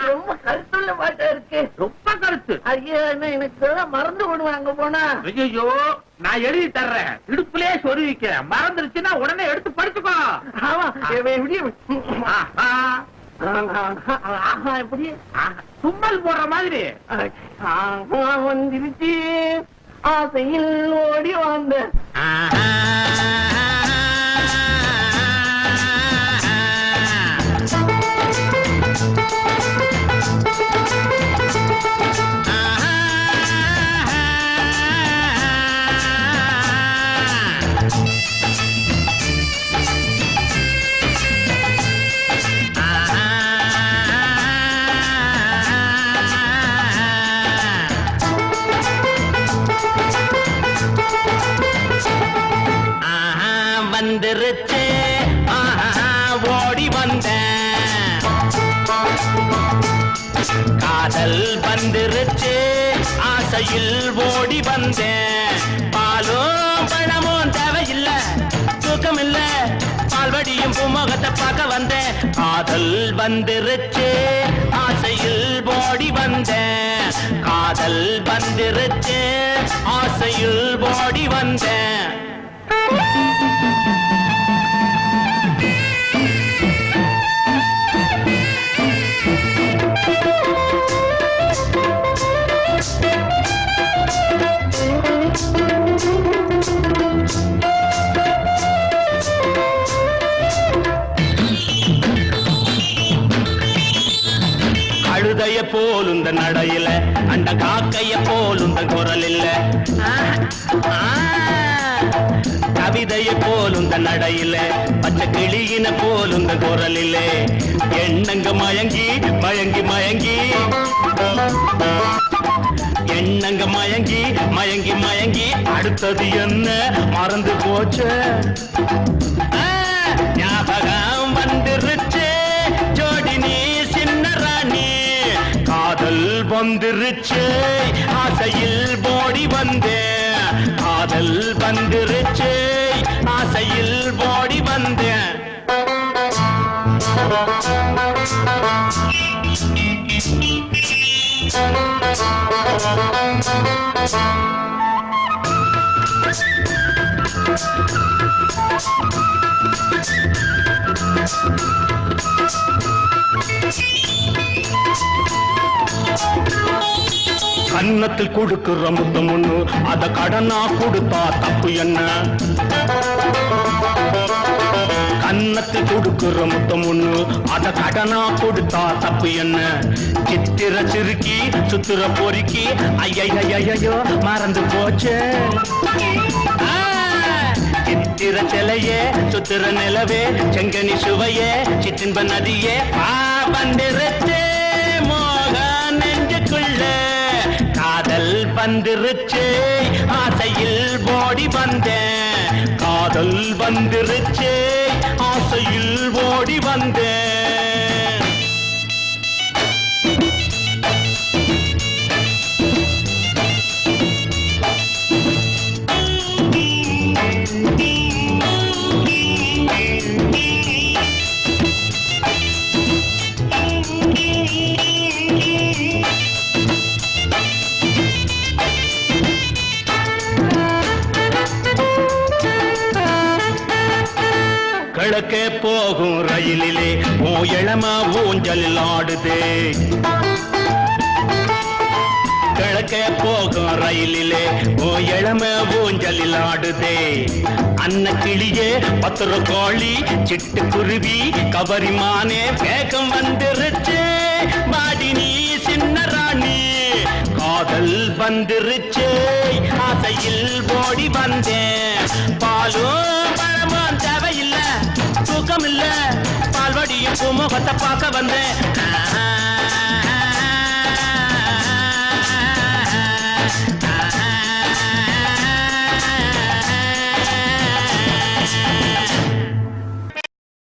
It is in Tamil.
ரொம்ப கருத்துள்ள பாட்டா இருக்கு. ரொம்ப கருத்து. ஐயா என்ன எனக்கு மறந்து விடுவேன் அங்க போனா. ஐயோ நான் எழுதி தர்றேன், இடுப்புலயே சொருவிக்க. மறந்துருச்சுன்னா உடனே எடுத்து படிச்சுக்கோ. ஆமா எப்படி எப்படி தும்மல் போடுற மாதிரி வந்துருச்சு. ஆசையில் ஓடி வந்த வந்துருச்சு ஓடி வந்தேன். காதல் வந்துருச்சு ஆசையில் ஓடி வந்தேன். பாலும் பழமும் தேவையில்லை, தூக்கம் இல்ல, பால்வடியும் பூமுகத்தை பார்க்க வந்தேன். காதல் வந்துருச்சு ஆசையில் ஓடி வந்தேன். காதல் வந்துருச்சு ஆசையில் ஓடி வந்தேன். கழுதைய போலுந்த நடையில, அந்த காக்கைய போலுந்த குரல் இல்ல. கவிதைய போலுந்த நடையில, பச்சை கிளியின போலுந்த குரல் இல்ல. எண்ணங்க மயங்கி மயங்கி மயங்கி, எண்ணங்க மயங்கி மயங்கி மயங்கி, அடுத்தது என்ன மறந்து போச்சு. ஞாபகம் வந்துருச்சு ஜோடி நீ சின்ன ராணி. காதல் வந்துருச்சு ஆசையில் ஓடி வந்தேன். காதல் வந்துருச்சு ஆசையில் ஓடி வந்தேன். கன்னத்தில் கொடுக்கிற முத்தம் ஒண்ணு, அத கடனா கொடுத்தா தப்பு என்ன. கன்னத்தில் கொடுக்கிற முத்தம் ஒண்ணு, அத கடனா கொடுத்தா தப்பு என்ன. சித்திர சிறுக்கி சுத்திர பொறுக்கி, ஐயோ மறந்து போச்சு. சித்திர சிலையே சுத்திர நிலவே, செங்கனி சுவையே, சிற்றின்ப நதியே, வந்துருச்சு மோக நெஞ்சுக்குள்ள. காதல் வந்துருச்சு ஆசையில் ஓடி வந்தேன். காதல் வந்துருச்சு ஆசையில் ஓடி வந்தேன். கிழக்கே போகும் ரயிலிலே ஓ இளம ஊஞ்சலில் ஆடுதே. கிழக்கே போகும் ரயிலிலே ஓ இளம ஊஞ்சலில் ஆடுதே. அன்ன கிளியே பத்திர கோழி சிட்டுக்குருவி கவரிமானே வேகம் வந்துருச்சு மாடி நீ சின்ன ராணி. காதல் வந்துருச்சு ஆசையில் ஓடி வந்தேன். பாலும் பழமும் தேவையில்லை, தூக்கம் இல்ல, பால்வடியும் பூமுகத்தை பார்க்க வந்தேன்.